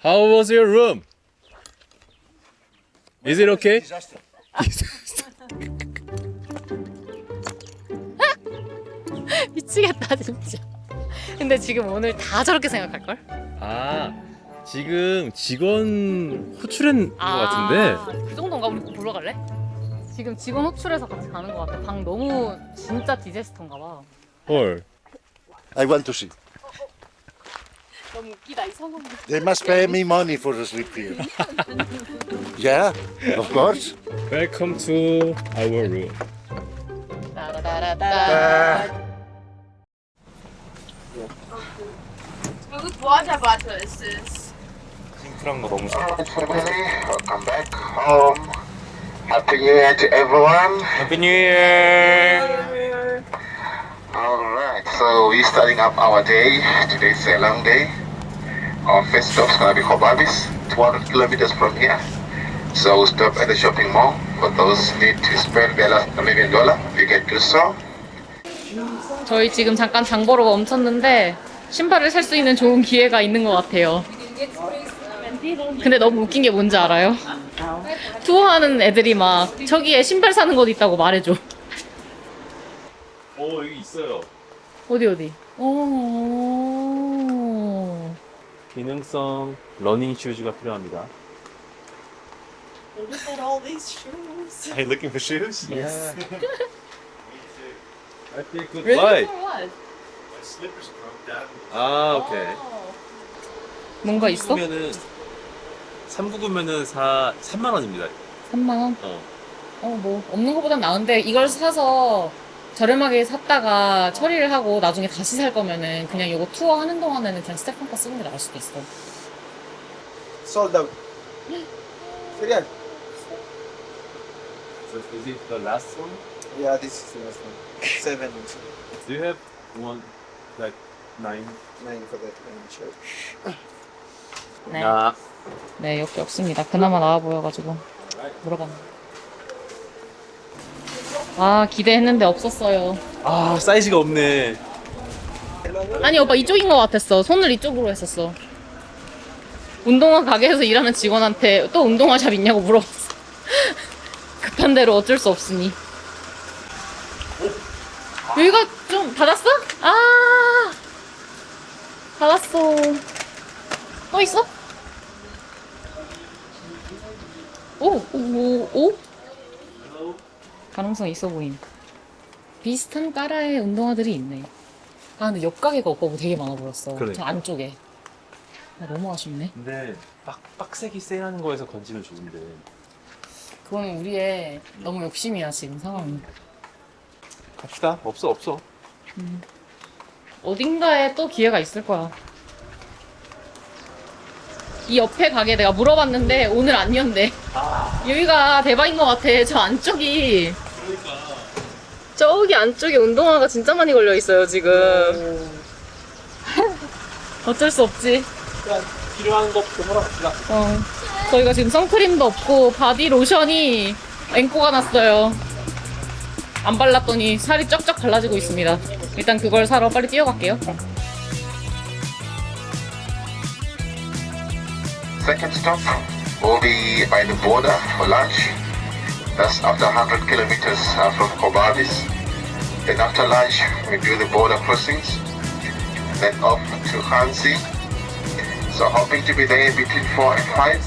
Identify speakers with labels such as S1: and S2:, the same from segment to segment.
S1: How was your room? Is it okay?
S2: 미치겠다 진짜. 근데 지금 오늘 다 저렇게 생각할걸?
S1: 아, 지금 직원 호출한 것 같은데.
S2: 그 정도인가? 우리 보러 갈래? 지금 직원 호출해서 같이 가는 것 같아. 방 너무 진짜 디제스터인가 봐.
S1: 헐.
S3: I want to see.
S2: 너무 웃기다 이 성공.
S3: They must pay me money for the sleep here. Yeah, of course.
S1: Welcome to our room.
S2: 따라따라따.
S4: Smooth water bottle is this.
S1: 싱크한 거 너무 좋아.
S5: Welcome back home. Happy New Year to everyone.
S1: Happy New Year.
S5: Alright, so we're starting up our day. Today's a long day. Our first stop's gonna be Kobabis, 200 kilometers from here. So we'll stop at the shopping mall. For those who need to spend their last $1 million, you can do so.
S2: 저희 지금 잠깐 장 보러 멈췄는데 신발을 살 수 있는 좋은 기회가 있는 것 같아요. 근데 너무 웃긴 게 뭔지 알아요? 투어하는 애들이 막 저기에 신발 사는 곳 있다고 말해줘.
S1: 오, 여기 있어요.
S2: 어디? 오.
S1: 기능성 러닝 슈즈가 필요합니다.
S4: Look at all these shoes.
S1: Are you looking for shoes?
S2: Yes.
S1: I feel good.
S2: Really?
S1: Why?
S2: For what?
S1: 아, 오케이.
S2: 뭔가 있어?
S1: 399면은 3만 원입니다.
S2: 3만 원?
S1: 어.
S2: 뭐 없는 것보단 나은데 이걸 사서 저렴하게 샀다가 처리를 하고 나중에 다시 살 거면은 그냥 이거 투어 하는 동안에는 그냥 스테판 거 쓰는 게 나을 수도 있어.
S6: Sold out. Yeah,
S1: So is it the last one?
S6: yeah, this is the last one. 7 inches.
S1: Do you have one like 9?
S6: 9 for that shirt.
S2: 네.
S1: 아,
S2: 네, 여기 없습니다. 그나마 나와 보여가지고 물어봤는데. 아, 기대했는데 없었어요.
S1: 아 사이즈가 없네.
S2: 아니, 오빠 이쪽인 것 같았어. 손을 이쪽으로 했었어. 운동화 가게에서 일하는 직원한테 또 운동화 샵 있냐고 물어봤어. 급한 대로 어쩔 수 없으니. 여기가 좀 닫았어? 아, 닫았어. 또 있어? 오? 가능성 있어 보임. 비슷한 까라의 운동화들이 있네. 아, 근데 옆 가게가 오빠 뭐 되게 많아 보였어.
S1: 그래.
S2: 저 안쪽에. 아, 너무 아쉽네.
S1: 근데 빡세게 세일하는 거에서 건지면 좋은데.
S2: 그거는 우리의 너무 욕심이야, 지금 상황이.
S1: 갑시다. 없어.
S2: 어딘가에 또 기회가 있을 거야. 이 옆에 가게 내가 물어봤는데 오늘 안 연대. 여기가 대박인 것 같아. 저 안쪽이. 저기 안쪽에 운동화가 진짜 많이 걸려 있어요, 지금. 어쩔 수 없지.
S1: 필요한 거 보러 갑시다.
S2: 저희가 지금 선크림도 없고 바디 로션이 앵꼬가 났어요. 안 발랐더니 살이 쩍쩍 갈라지고 있습니다. 일단 그걸 사러 빨리 뛰어갈게요.
S5: Second stop will be by the border for lunch. That's after 100 kilometers from Kobabis. Then after lunch, we do the border crossings. Then off to Hansi. So hoping to be there between 4 and 5.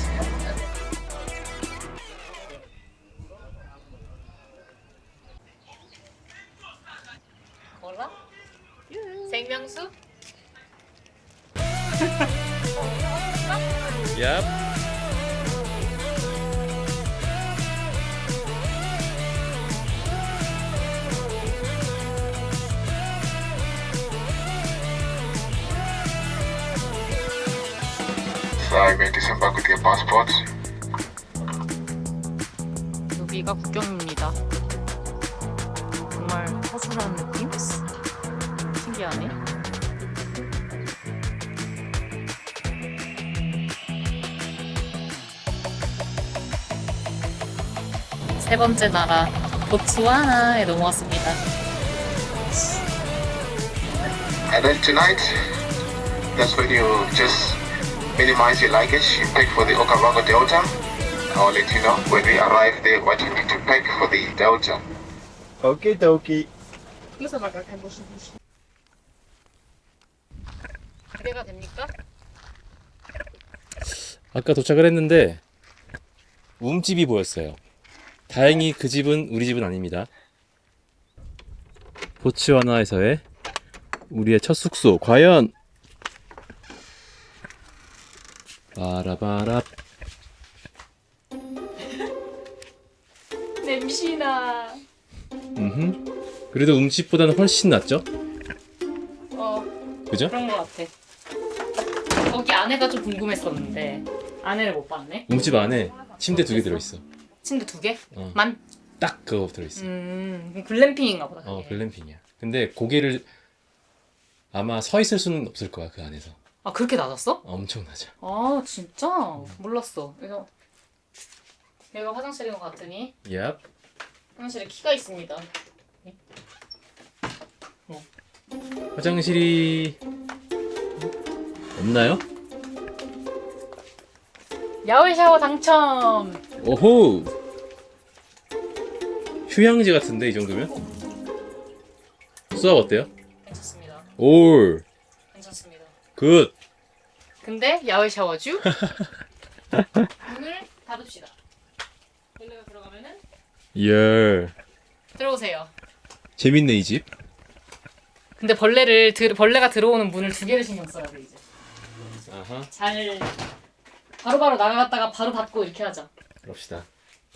S2: 몰라? 생명수?
S1: Yep.
S5: So I may disembark with your passports.
S2: 여기가 국경입니다. 정말 허술한 느낌? 신기하네. 세 번째 나라 보츠와나에 넘어왔습니다.
S5: And then tonight, that's when you just minimize your luggage. You pack for the Okavango Delta. I'll let you know when we arrive there what you need to pack for the Delta.
S6: Okay, dokie.
S2: 기대가 됩니까?
S7: 아까 도착을 했는데 움집이 보였어요. 다행히 그 집은 우리 집은 아닙니다. 보츠와나에서의 우리의 첫 숙소. 과연 바라바라.
S2: 냄새나.
S7: 그래도 움집보다는 훨씬 낫죠? 그죠?
S2: 그런 거 같아. 거기 안에가 좀 궁금했었는데 안에를 못 봤네.
S7: 움집 안에 침대 2개 들어있어.
S2: 침대 2개?
S7: 어.
S2: 만?
S7: 딱 그거 들어있어.
S2: 글램핑인가 보다. 그게.
S7: 글램핑이야. 근데 고개를 아마 서 있을 수는 없을 거야 그 안에서.
S2: 아 그렇게 낮았어?
S7: 엄청 낮아.
S2: 아 진짜? 몰랐어. 그래서 여기가 화장실인 것 같으니
S7: 얍.
S2: 화장실에 키가 있습니다.
S7: 화장실이 없나요?
S2: 야외 샤워 당첨.
S7: 오호. 휴양지 같은데 이 정도면? 수압 어때요?
S2: 괜찮습니다.
S7: 올.
S2: 괜찮습니다.
S7: 굿.
S2: 근데 야외 샤워주 문을 닫읍시다. 벌레가 들어가면은
S7: 예.
S2: 들어오세요.
S7: 재밌네 이 집.
S2: 근데 벌레가 들어오는 문을 2개를 신경 써야 돼 이제.
S7: 아하.
S2: 잘 바로바로 나가갔다가 바로 닫고 이렇게 하자.
S7: 그럽시다.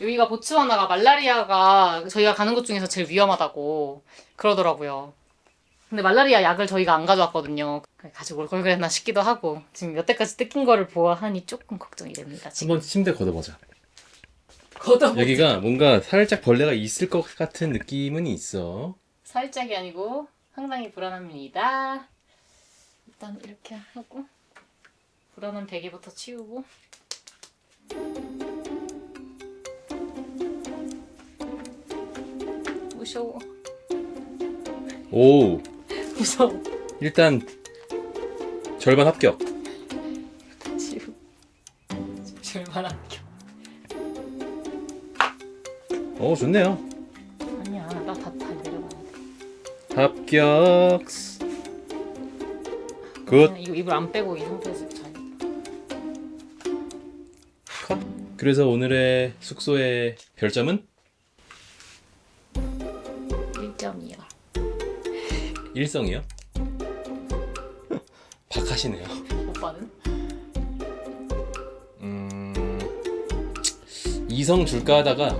S2: 여기가 보츠와나가 말라리아가 저희가 가는 곳 중에서 제일 위험하다고 그러더라고요. 근데 말라리아 약을 저희가 안 가져왔거든요. 가지고 올 걸 그랬나 싶기도 하고 지금 여태까지 뜯긴 거를 보아하니 조금 걱정이 됩니다. 지금.
S7: 한번 침대 걷어보자.
S2: 걷어보자.
S7: 여기가 뭔가 살짝 벌레가 있을 것 같은 느낌은 있어.
S2: 살짝이 아니고 상당히 불안합니다. 일단 이렇게 하고 불안한 베개부터 치우고 무서워.
S7: 오.
S2: 무서워.
S7: 일단 절반 합격.
S2: 치우. 절반 합격.
S7: 오 좋네요.
S2: 아니야, 나 다 내려가.
S7: 합격. 굿.
S2: 이거 이불 안 빼고 이 상태에서 잘.
S7: 컷. 그래서 오늘의 숙소의 별점은
S2: 1점이요.
S7: 일성이요. 박하시네요.
S2: 오빠는?
S7: 2성 줄까 하다가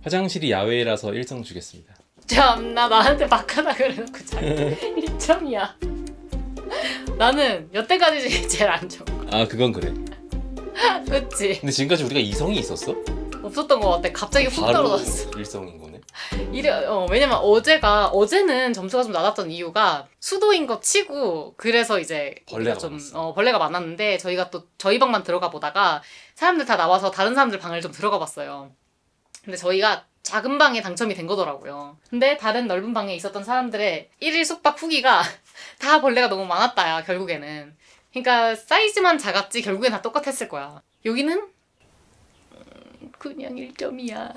S7: 화장실이 야외라서 1성 주겠습니다.
S2: 참나 나한테 박하다 그래놓고 잘 1점이야. 나는 여태까지 중에 제일 안 좋은 거.
S7: 아 그건 그래.
S2: 그치?
S7: 근데 지금까지 우리가 2성이 있었어?
S2: 없었던 것 같아. 갑자기 훅
S7: 바로
S2: 떨어졌어.
S7: 1성인 거네.
S2: 왜냐면 어제는 점수가 좀 낮았던 이유가 수도인 거 치고 그래서 이제
S7: 벌레가
S2: 우리가 좀
S7: 많았어.
S2: 벌레가 많았는데 저희가 또 저희 방만 들어가 보다가 사람들 다 나와서 다른 사람들 방을 좀 들어가 봤어요. 근데 저희가 작은 방에 당첨이 된 거더라고요. 근데 다른 넓은 방에 있었던 사람들의 1일 숙박 후기가 다 벌레가 너무 많았다야 결국에는. 그러니까 사이즈만 작았지 결국엔 다 똑같았을 거야. 여기는 그냥 1점이야.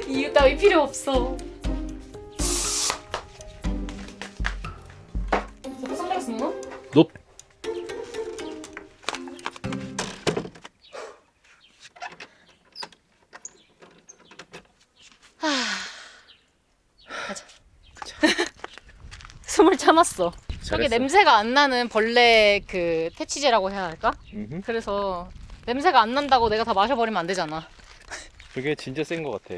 S2: 이유 따위 필요 없어. 자꾸 선글라스 넣어?
S7: 높.
S2: 가자. 숨을 참았어. 저게
S7: 잘했어.
S2: 냄새가 안 나는 벌레 그 퇴치제라고 해야 할까? 그래서 냄새가 안 난다고 내가 다 마셔버리면 안 되잖아.
S7: 그게 진짜 센 거 같아.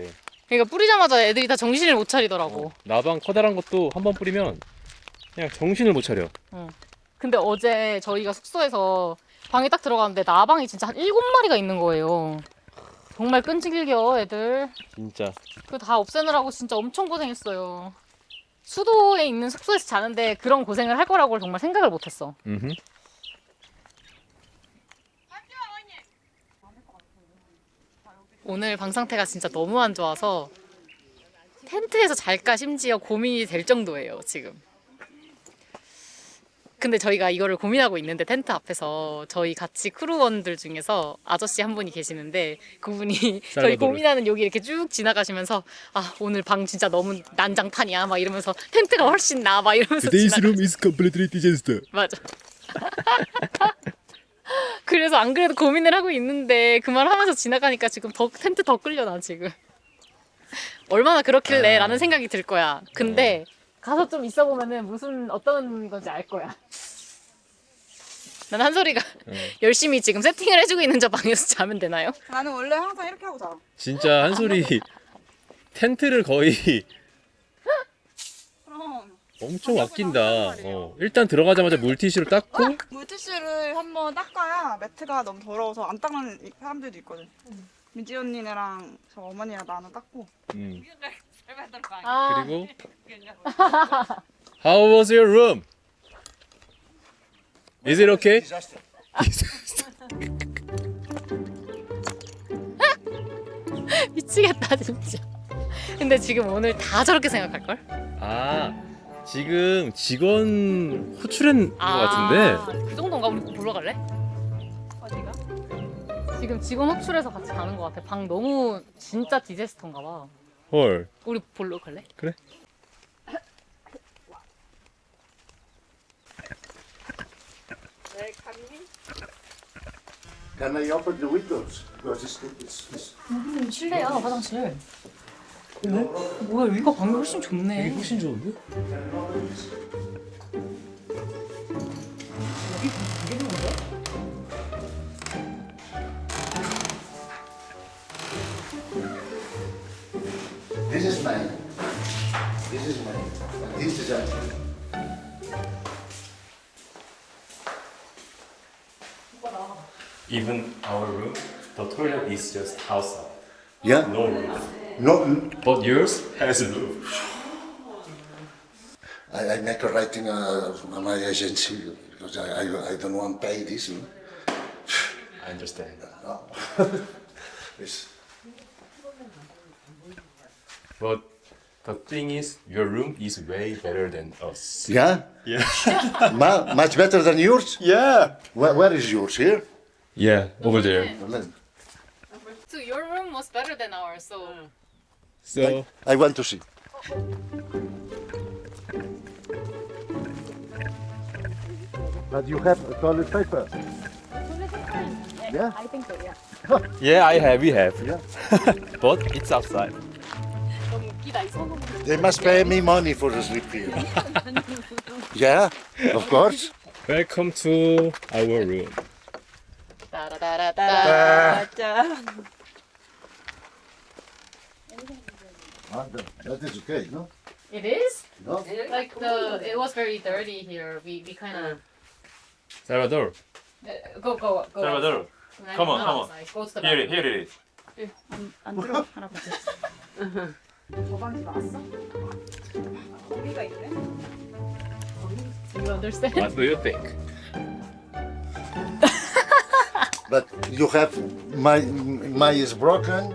S2: 그러니까 뿌리자마자 애들이 다 정신을 못 차리더라고.
S7: 나방 커다란 것도 한 번 뿌리면 그냥 정신을 못 차려.
S2: 근데 어제 저희가 숙소에서 방에 딱 들어갔는데 나방이 진짜 한 7마리가 있는 거예요. 정말 끈질겨 애들.
S7: 진짜.
S2: 그거 다 없애느라고 진짜 엄청 고생했어요. 수도에 있는 숙소에서 자는데 그런 고생을 할 거라고 정말 생각을 못했어. 오늘 방 상태가 진짜 너무 안 좋아서 텐트에서 잘까 심지어 고민이 될 정도예요 지금. 근데 저희가 이거를 고민하고 있는데 텐트 앞에서 저희 같이 크루원들 중에서 아저씨 한 분이 계시는데 그분이 저희
S7: 살바도르.
S2: 고민하는 여기 이렇게 쭉 지나가시면서 아 오늘 방 진짜 너무 난장판이야 막 이러면서 텐트가 훨씬 나아 막 이러면서 지나가.
S7: is completely disaster.
S2: 맞아. 그래서 안 그래도 고민을 하고 있는데 그 말 하면서 지나가니까 지금 더 텐트 더 끌려나 지금. 얼마나 그렇길래 라는 생각이 들 거야. 근데 가서 좀 있어 보면은 무슨 어떤 건지 알 거야. 난 한솔이가 열심히 지금 세팅을 해주고 있는 저 방에서 자면 되나요?
S8: 나는 원래 항상 이렇게 하고 자.
S7: 진짜 한솔이 텐트를 거의
S8: 그럼
S7: 엄청 아낀다. 일단 들어가자마자 물티슈를 닦고
S8: 물티슈를 한번 닦아야 매트가 너무 더러워서 안 닦는 사람들도 있거든. 민지 언니네랑 저 어머니랑 나는 닦고.
S2: 아,
S7: 그리고 How was your room? Is it okay?
S3: Disaster.
S2: 미치겠다 진짜. 근데 지금 오늘 다 저렇게 생각할걸?
S7: 아 지금 직원 호출한 것 같은데.
S2: 그 정도인가? 우리 보러 갈래? 어디가? 지금 직원 호출해서 같이 가는 것 같아. 방 너무 진짜 디제스터인가 봐.
S7: 헐.
S2: 우리 보러 갈래?
S7: 그래.
S3: Can I open the windows? Because it's
S2: 실내야 화장실. 뭐야 여기가 방이 훨씬 좋네.
S7: 훨씬 좋은데?
S3: This is mine. This is mine. And this is empty.
S7: Even our room, the toilet is just outside.
S3: Yeah?
S7: No roof.
S3: No,
S7: But yours has a roof.
S3: I make a writing my agency because I don't want to pay this. You know?
S7: I understand.
S3: It's,
S7: But the thing is, your room is way better than us.
S3: yeah?
S7: Yeah.
S3: Much better than yours?
S7: Yeah.
S3: Where is yours? Here?
S7: Yeah, over there.
S2: So your room was better than ours. So
S7: So
S3: I want to see. But you have toilet paper? Yeah?
S2: I think so. Yeah.
S7: yeah, we have.
S3: Yeah.
S7: But it's outside.
S2: 너무 웃기다 이 소금.
S3: They must pay me money for the sleep here. Yeah, of course.
S7: Welcome to our room.
S2: 따라따라따.
S3: That is okay, no?
S2: It is
S3: No?
S2: like it was very dirty here. We kind of
S7: Salvador.
S2: go.
S1: 살바도르. Come on, come on.
S2: Go to the
S1: Here it is.
S8: 안 들어 할아버지. 저 방집 나왔어? 거기가 있네.
S2: You understand?
S7: What do you think?
S3: But you have my is broken.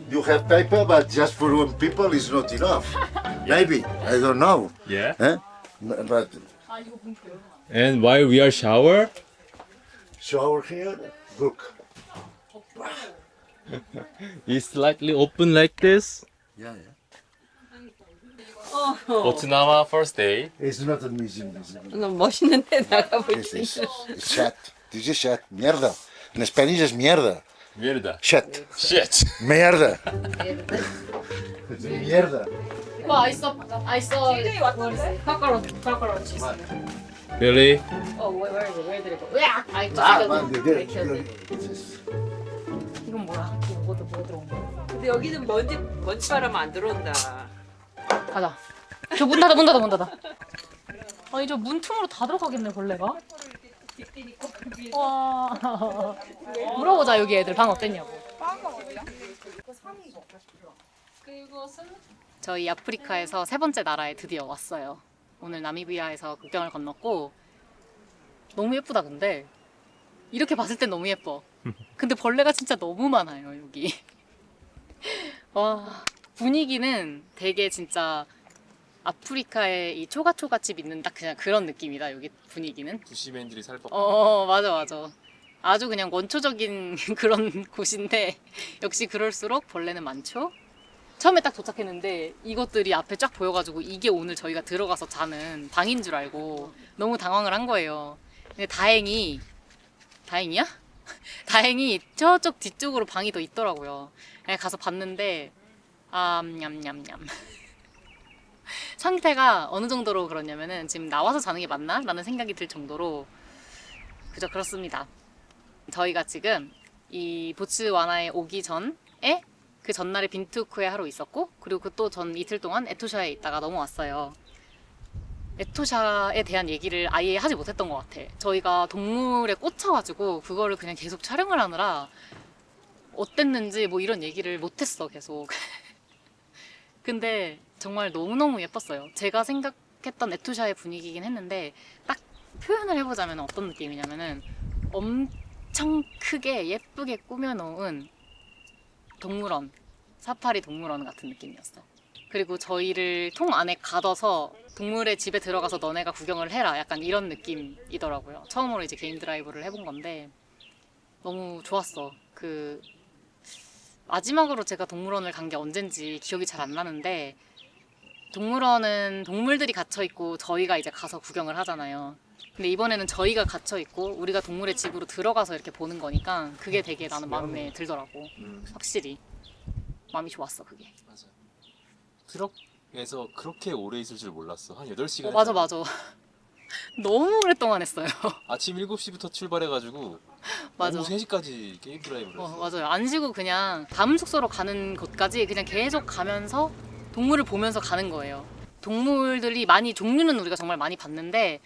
S3: You have paper, but just for one people is not enough. Maybe I don't know.
S7: Yeah.
S3: Eh? But
S7: And while we are shower,
S3: shower here. Look.
S7: it's slightly open like this.
S3: Yeah, yeah.
S7: Okinawa first day.
S3: It's not a museum.
S9: 너무 멋있는데 나가볼
S3: This is shit. This is shit. Mierda. In Spanish is mierda.
S7: Mierda.
S3: Shit.
S7: Shit.
S3: Mierda. It's mierda.
S2: Well, I saw what is it? Cockroaches.
S7: Really?
S2: Oh, where is it? Where did it go? Yeah, I just
S3: Man,
S2: I killed it. 이건 뭐야? 뭐 들어온 거야?
S9: 근데 여기는 먼지 바람 안 들어온다.
S2: 가자. 저 문 닫아. 아니 저 문 틈으로 다 들어가겠네 벌레가. 와. 물어보자 여기 애들 방 어땠냐고. 저희 아프리카에서 세 번째 나라에 드디어 왔어요. 오늘 나미비아에서 국경을 건넜고 너무 예쁘다 근데 이렇게 봤을 땐 너무 예뻐. 근데 벌레가 진짜 너무 많아요 여기. 와 분위기는 되게 진짜 아프리카에 이 초가초가집 있는 딱 그냥 그런 느낌이다. 여기 분위기는.
S7: 부시맨들이 살 법한.
S2: 맞아 맞아. 아주 그냥 원초적인 그런 곳인데 역시 그럴수록 벌레는 많죠. 처음에 딱 도착했는데 이것들이 앞에 쫙 보여가지고 이게 오늘 저희가 들어가서 자는 방인 줄 알고 너무 당황을 한 거예요. 근데 다행이야? 다행히 저쪽 뒤쪽으로 방이 더 있더라고요. 그냥 가서 봤는데 냠냠냠. 상태가 어느 정도로 그러냐면은 지금 나와서 자는 게 맞나? 라는 생각이 들 정도로 그저 그렇습니다. 저희가 지금 이 보츠와나에 오기 전에 그 전날에 빈투크에 하루 있었고 그리고 그 또 전 이틀 동안 에토샤에 있다가 넘어왔어요. 에토샤에 대한 얘기를 아예 하지 못했던 것 같아. 저희가 동물에 꽂혀가지고 그거를 그냥 계속 촬영을 하느라 어땠는지 뭐 이런 얘기를 못했어 계속. 근데 정말 너무너무 예뻤어요. 제가 생각했던 에토샤의 분위기이긴 했는데 딱 표현을 해보자면 어떤 느낌이냐면은 엄청 크게 예쁘게 꾸며놓은 동물원, 사파리 동물원 같은 느낌이었어. 그리고 저희를 통 안에 가둬서 동물의 집에 들어가서 너네가 구경을 해라 약간 이런 느낌이더라고요. 처음으로 이제 개인 드라이브를 해본 건데 너무 좋았어. 그 마지막으로 제가 동물원을 간 게 언젠지 기억이 잘 안 나는데 동물원은 동물들이 갇혀있고 저희가 이제 가서 구경을 하잖아요. 근데 이번에는 저희가 갇혀있고 우리가 동물의 집으로 들어가서 이렇게 보는 거니까 그게 되게 나는 마음에 들더라고. 확실히 마음이 좋았어 그게.
S7: 맞아. 트럭에서 그렇게 오래 있을 줄 몰랐어. 한 8시간.
S2: 맞아 맞아. 너무 오랫동안 했어요.
S7: 아침 7시부터 출발해가지고
S2: 맞아.
S7: 오후 3시까지 게임 드라이브를 했어.
S2: 맞아요. 안 쉬고 그냥 다음 숙소로 가는 곳까지 그냥 계속 가면서 동물을 보면서 가는 거예요. 동물들이 많이 종류는 우리가 정말 많이 봤는데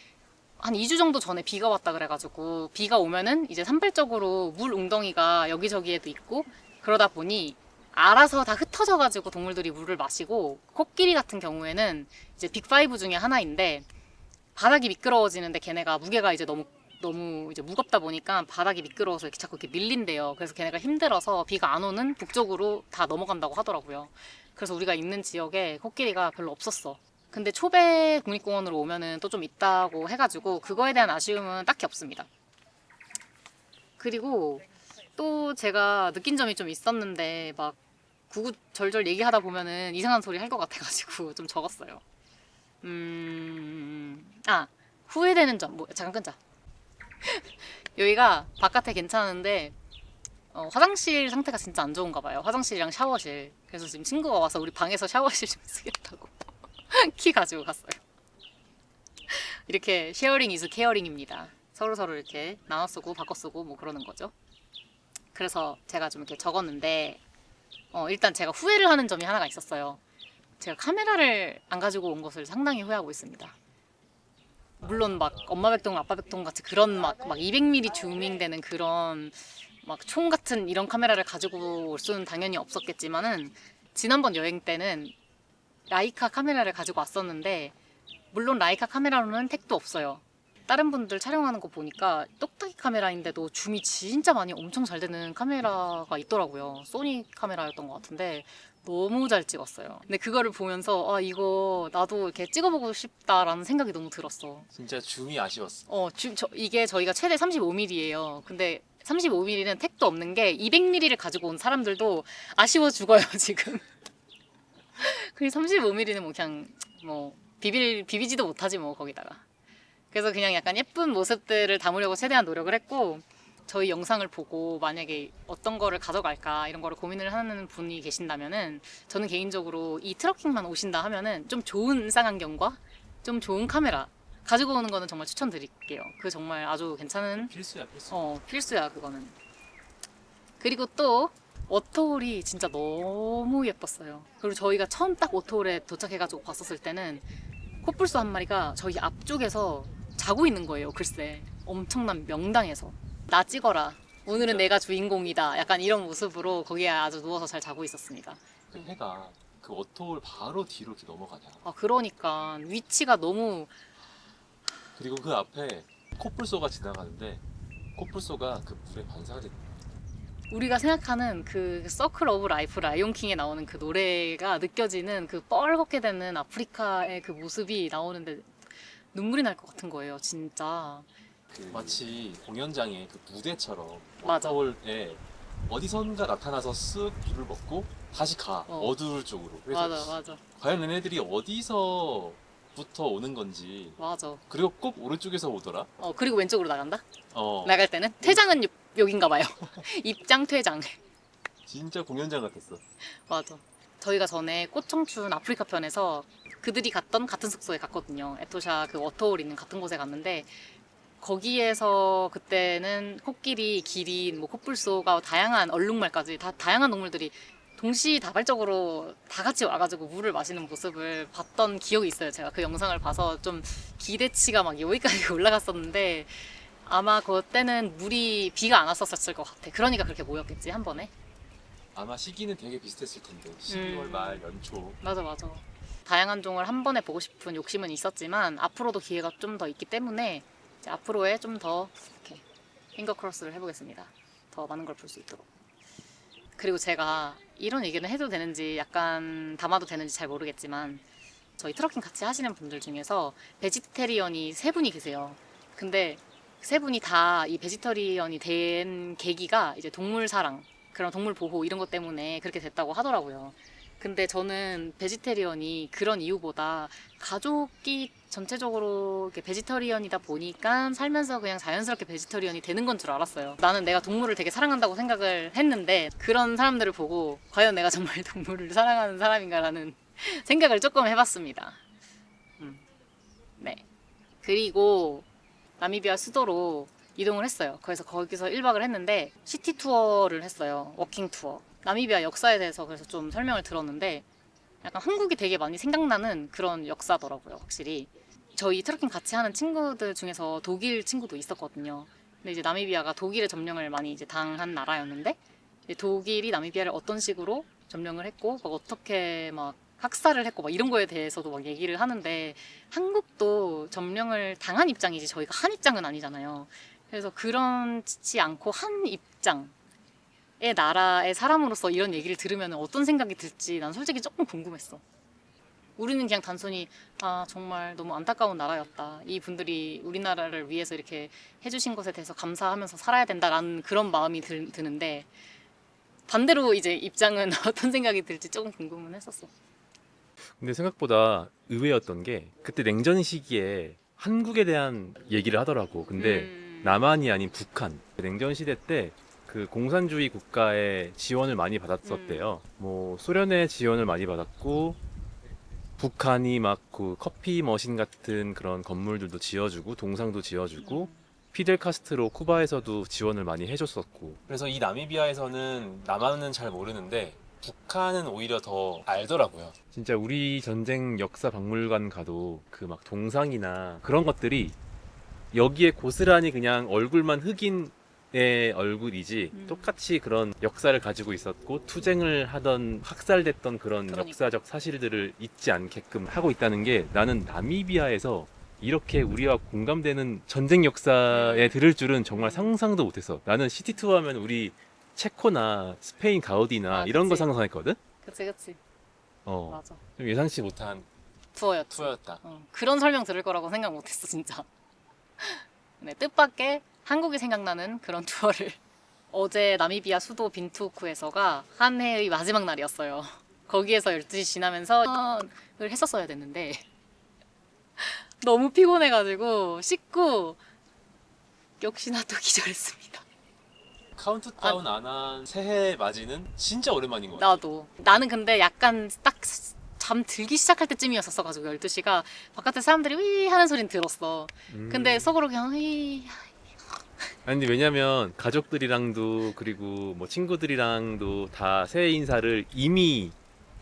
S2: 한 2주 정도 전에 비가 왔다 그래가지고 비가 오면은 이제 산발적으로 물 웅덩이가 여기저기에도 있고 그러다 보니 알아서 다 흩어져가지고 동물들이 물을 마시고 코끼리 같은 경우에는 이제 빅5 중에 하나인데 바닥이 미끄러워지는데 걔네가 무게가 이제 너무 이제 무겁다 보니까 바닥이 미끄러워서 이렇게 자꾸 이렇게 밀린대요. 그래서 걔네가 힘들어서 비가 안 오는 북쪽으로 다 넘어간다고 하더라고요. 그래서 우리가 있는 지역에 코끼리가 별로 없었어. 근데 초배 국립공원으로 오면은 또 좀 있다고 해가지고 그거에 대한 아쉬움은 딱히 없습니다. 그리고 또 제가 느낀 점이 좀 있었는데 막 구구절절 얘기하다 보면은 이상한 소리 할 것 같아가지고 좀 적었어요. 후회되는 점. 잠깐 끊자. 여기가 바깥에 괜찮은데 화장실 상태가 진짜 안 좋은가 봐요. 화장실이랑 샤워실. 그래서 지금 친구가 와서 우리 방에서 샤워실 좀 쓰겠다고 키 가지고 갔어요. 이렇게 쉐어링 이즈 케어링입니다. 서로 이렇게 나눠 쓰고 바꿔 쓰고 뭐 그러는 거죠. 그래서 제가 좀 이렇게 적었는데 일단 제가 후회를 하는 점이 하나가 있었어요. 제가 카메라를 안 가지고 온 것을 상당히 후회하고 있습니다. 물론 막 엄마 백동 아빠 백동 같이 그런 막 200mm 줌밍되는 그런 막 총 같은 이런 카메라를 가지고 올 수는 당연히 없었겠지만은 지난번 여행 때는 라이카 카메라를 가지고 왔었는데 물론 라이카 카메라로는 택도 없어요. 다른 분들 촬영하는 거 보니까 똑딱이 카메라인데도 줌이 진짜 많이 엄청 잘 되는 카메라가 있더라고요. 소니 카메라였던 것 같은데 너무 잘 찍었어요. 근데 그거를 보면서 이거 나도 이렇게 찍어보고 싶다라는 생각이 너무 들었어.
S7: 진짜 줌이 아쉬웠어.
S2: 이게 저희가 최대 35mm예요. 근데 35mm는 택도 없는 게 200mm를 가지고 온 사람들도 아쉬워 죽어요 지금. 그리고 35mm는 뭐 그냥 뭐 비비지도 못하지 뭐 거기다가. 그래서 그냥 약간 예쁜 모습들을 담으려고 최대한 노력을 했고 저희 영상을 보고 만약에 어떤 거를 가져갈까 이런 거를 고민을 하는 분이 계신다면은 저는 개인적으로 이 트러킹만 오신다 하면은 좀 좋은 쌍안경과 좀 좋은 카메라 가지고 오는 거는 정말 추천드릴게요. 그 정말 아주 괜찮은
S7: 필수야 필수.
S2: 필수야 그거는. 그리고 또 워터홀이 진짜 너무 예뻤어요. 그리고 저희가 처음 딱 워터홀에 도착해가지고 봤었을 때는 코뿔소 한 마리가 저희 앞쪽에서 자고 있는 거예요. 글쎄 엄청난 명당에서 나 찍어라 오늘은 내가 주인공이다 약간 이런 모습으로 거기에 아주 누워서 잘 자고 있었습니다.
S7: 해가 그 워터홀 바로 뒤로 이렇게 넘어가냐.
S2: 그러니까 위치가 너무.
S7: 그리고 그 앞에 코뿔소가 지나가는데 코뿔소가 그 물에 반사가 돼.
S2: 우리가 생각하는 그 서클 오브 라이프 라이온킹에 나오는 그 노래가 느껴지는 그 뻘겋게 되는 아프리카의 그 모습이 나오는데 눈물이 날 것 같은 거예요, 진짜.
S7: 마치 공연장의 그 무대처럼
S2: 맞아.
S7: 워터홀에 어디선가 나타나서 쓱 물을 먹고 다시 가. 어두울 쪽으로. 그래서
S2: 맞아.
S7: 과연 얘네들이 어디서부터 오는 건지.
S2: 맞아.
S7: 그리고 꼭 오른쪽에서 오더라.
S2: 그리고 왼쪽으로 나간다?
S7: 어.
S2: 나갈 때는? 퇴장은 여긴가 봐요. 입장 퇴장.
S7: 진짜 공연장 같았어.
S2: 맞아. 저희가 전에 꽃청춘 아프리카 편에서 그들이 갔던 같은 숙소에 갔거든요. 에토샤 그 워터홀 있는 같은 곳에 갔는데 거기에서 그때는 코끼리, 기린, 뭐 코뿔소가 다양한 얼룩말까지 다 다양한 동물들이 동시다발적으로 다 같이 와가지고 물을 마시는 모습을 봤던 기억이 있어요. 제가 그 영상을 봐서 좀 기대치가 막 여기까지 올라갔었는데 아마 그때는 비가 안 왔었을 것 같아. 그러니까 그렇게 모였겠지, 한 번에.
S7: 아마 시기는 되게 비슷했을 텐데 12월 말 연초.
S2: 맞아. 다양한 종을 한 번에 보고 싶은 욕심은 있었지만 앞으로도 기회가 좀 더 있기 때문에 이제 앞으로에 좀 더 이렇게 핑거 크로스를 해보겠습니다. 더 많은 걸 볼 수 있도록. 그리고 제가 이런 얘기는 해도 되는지 약간 담아도 되는지 잘 모르겠지만 저희 트러킹 같이 하시는 분들 중에서 베지테리언이 3분이 계세요. 근데 3분이 다 이 베지터리언이 된 계기가 이제 동물 사랑, 그런 동물 보호 이런 것 때문에 그렇게 됐다고 하더라고요. 근데 저는 베지테리언이 그런 이유보다 가족이 전체적으로 이렇게 베지터리언이다 보니까 살면서 그냥 자연스럽게 베지터리언이 되는 건 줄 알았어요. 나는 내가 동물을 되게 사랑한다고 생각을 했는데 그런 사람들을 보고 과연 내가 정말 동물을 사랑하는 사람인가라는 생각을 조금 해봤습니다. 네. 그리고 나미비아 수도로 이동을 했어요. 그래서 거기서 1박을 했는데 시티 투어를 했어요. 워킹 투어. 나미비아 역사에 대해서 그래서 좀 설명을 들었는데 약간 한국이 되게 많이 생각나는 그런 역사더라고요, 확실히. 저희 트래킹 같이 하는 친구들 중에서 독일 친구도 있었거든요. 근데 이제 나미비아가 독일의 점령을 많이 이제 당한 나라였는데 이제 독일이 나미비아를 어떤 식으로 점령을 했고 막 어떻게 막 학살을 했고 막 이런 거에 대해서도 막 얘기를 하는데 한국도 점령을 당한 입장이지 저희가 한 입장은 아니잖아요. 그래서 그렇지 않고 한 입장의 나라의 사람으로서 이런 얘기를 들으면 어떤 생각이 들지 난 솔직히 조금 궁금했어. 우리는 그냥 단순히 정말 너무 안타까운 나라였다. 이 분들이 우리나라를 위해서 이렇게 해주신 것에 대해서 감사하면서 살아야 된다라는 그런 마음이 드는데 반대로 이제 입장은 어떤 생각이 들지 조금 궁금은 했었어.
S7: 근데 생각보다 의외였던 게 그때 냉전 시기에 한국에 대한 얘기를 하더라고. 근데 남한이 아닌 북한. 냉전 시대 때 그 공산주의 국가의 지원을 많이 받았었대요. 뭐 소련의 지원을 많이 받았고 북한이 막 그 커피 머신 같은 그런 건물들도 지어주고 동상도 지어주고 피델 카스트로 쿠바에서도 지원을 많이 해줬었고. 그래서 이 나미비아에서는 남한은 잘 모르는데 북한은 오히려 더 알더라고요. 진짜 우리 전쟁 역사 박물관 가도 그 막 동상이나 그런 것들이 여기에 고스란히 그냥 얼굴만 흑인의 얼굴이지 똑같이 그런 역사를 가지고 있었고 투쟁을 하던 학살됐던 그런 역사적 사실들을 잊지 않게끔 하고 있다는 게 나는 나미비아에서 이렇게 우리와 공감되는 전쟁 역사에 들을 줄은 정말 상상도 못했어. 나는 시티 투어 하면 우리 체코나 스페인 가우디나 이런 거 상상했거든?
S2: 그치. 맞아.
S7: 좀 예상치 못한 투어였다.
S2: 그런 설명 들을 거라고 생각 못했어, 진짜. 네, 뜻밖의 한국이 생각나는 그런 투어를. 어제 나미비아 수도 빈투쿠에서가 한 해의 마지막 날이었어요. 거기에서 12시 지나면서 을 했었어야 됐는데 너무 피곤해가지고 씻고 역시나 또 기절했습니다.
S7: 카운트다운 안 한 새해 맞이는 진짜 오랜만인 것 같아.
S2: 나도. 나는 근데 약간 딱 잠 들기 시작할 때쯤이었었어가지고 12시가 바깥에 사람들이 휘 하는 소리는 들었어. 근데 속으로 그냥 휘.
S7: 아니 근데 왜냐면 가족들이랑도 그리고 뭐 친구들이랑도 다 새해 인사를 이미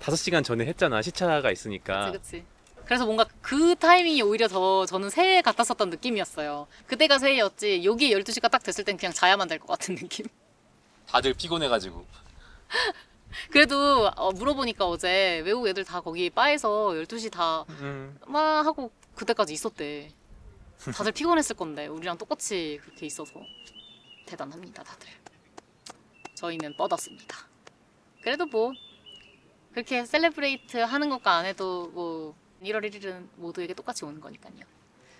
S7: 5시간 전에 했잖아. 시차가 있으니까.
S2: 그치. 그래서 뭔가 그 타이밍이 오히려 더 저는 새해 같았었던 느낌이었어요. 그때가 새해였지 여기 12시가 딱 됐을 땐 그냥 자야만 될 것 같은 느낌.
S7: 다들 피곤해가지고.
S2: 그래도 물어보니까 어제 외국 애들 다 거기 바에서 12시 다 막 하고 그때까지 있었대. 다들 피곤했을 건데 우리랑 똑같이 그렇게 있어서 대단합니다 다들. 저희는 뻗었습니다. 그래도 뭐 그렇게 셀레브레이트 하는 것과 안 해도 뭐 1월 1일은 모두에게 똑같이 오는 거니까요.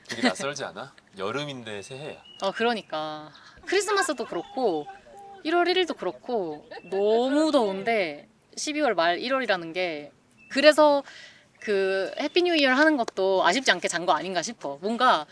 S7: 되게 낯설지 않아? 여름인데 새해야.
S2: 그러니까 크리스마스도 그렇고 1월 1일도 그렇고 너무 더운데 12월 말 1월이라는 게 그래서 그 해피 뉴 이어 하는 것도 아쉽지 않게 잔 거 아닌가 싶어. 뭔가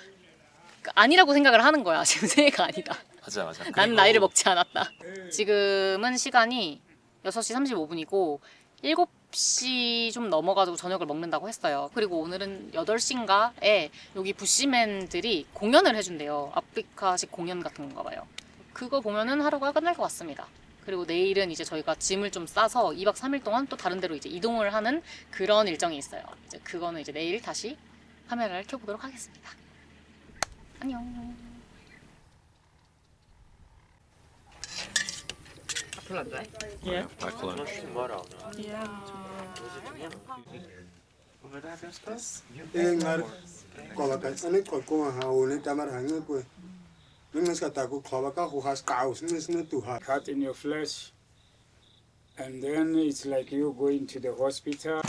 S2: 아니라고 생각을 하는 거야. 지금 새해가 아니다.
S7: 맞아.
S2: 나는 나이를 먹지 않았다. 지금은 시간이 6시 35분이고 7시 좀 넘어가지고 저녁을 먹는다고 했어요. 그리고 오늘은 8시인가에 여기 부시맨들이 공연을 해준대요. 아프리카식 공연 같은 건가 봐요. 그거 보면은 하루가 끝날 것 같습니다. 그리고 내일은 이제 저희가 짐을 좀 싸서 2박 3일 동안 또 다른 데로 이제 이동을 하는 그런 일정이 있어요. 이제 그거는 이제 내일 다시 카메라를 켜보도록 하겠습니다. 안녕.
S10: ngar ko ka ane ko ko ha o ne tamar hange ko nungas ka ta ko khoba ka ho has kaus ne tu ha cut in your flesh and then it's like you going to the hospital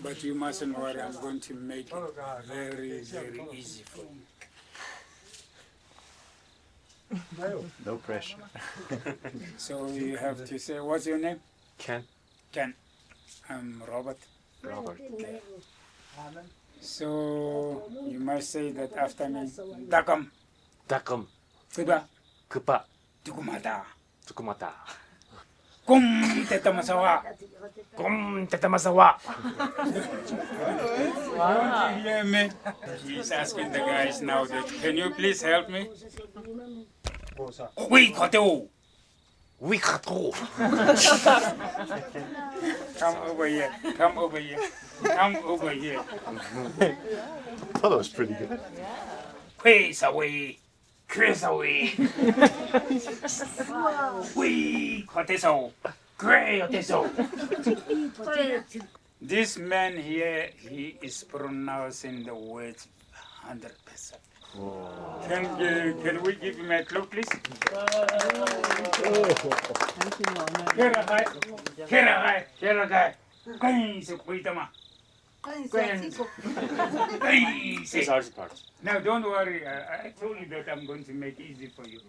S10: but you mustn't worry, I'm going to make it very easy for you.
S6: No pressure.
S10: So you have to say, what's your name?
S7: Ken.
S10: Ken. I'm Robert.
S7: Robert.
S10: Okay. So you must say that after me. Dakam.
S7: Dakam.
S10: Kuba.
S7: Kupa.
S10: Tukumata.
S7: Tukumata.
S10: Kum tetamasawa.
S7: Kum tetamasawa.
S10: Wow. You hear me? He's asking the guys now that, can you please help me? We koto.
S7: We kato.
S10: Come over here. Come over here. Come over here.
S6: I thought that was pretty good.
S10: Quiz away. Quiz away. We koteso. Gray koteso. This man here, he is pronouncing the words 100%. Can we give him a clue, please? Keragai. Now don't worry, I told you that I'm going to make it easy for you.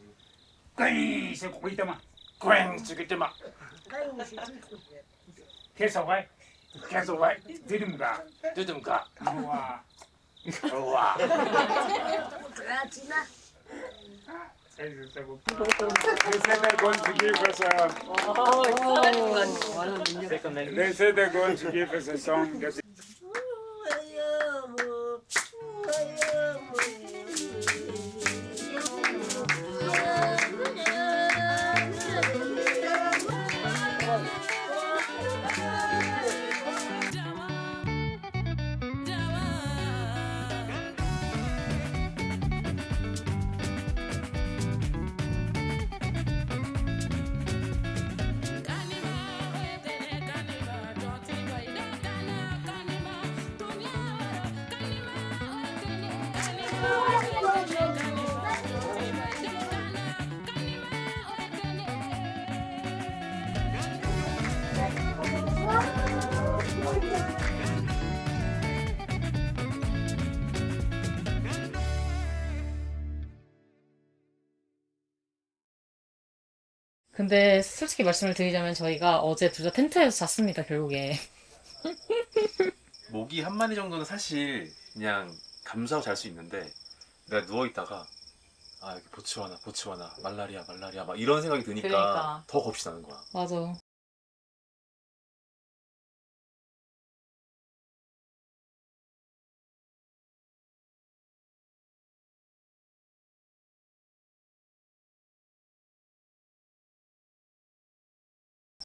S10: Kesawai. Didumga. Wow. They said they're going to give us They said they're going to give us a song.
S2: 근데 솔직히 말씀을 드리자면 저희가 어제 둘 다 텐트에서 잤습니다, 결국에.
S7: 모기 한 마리 정도는 사실 그냥 감싸고 잘 수 있는데 내가 누워있다가 아 여기 보츠와나 말라리아 막 이런 생각이 드니까
S2: 그러니까.
S7: 더 겁이 나는 거야.
S2: 맞아.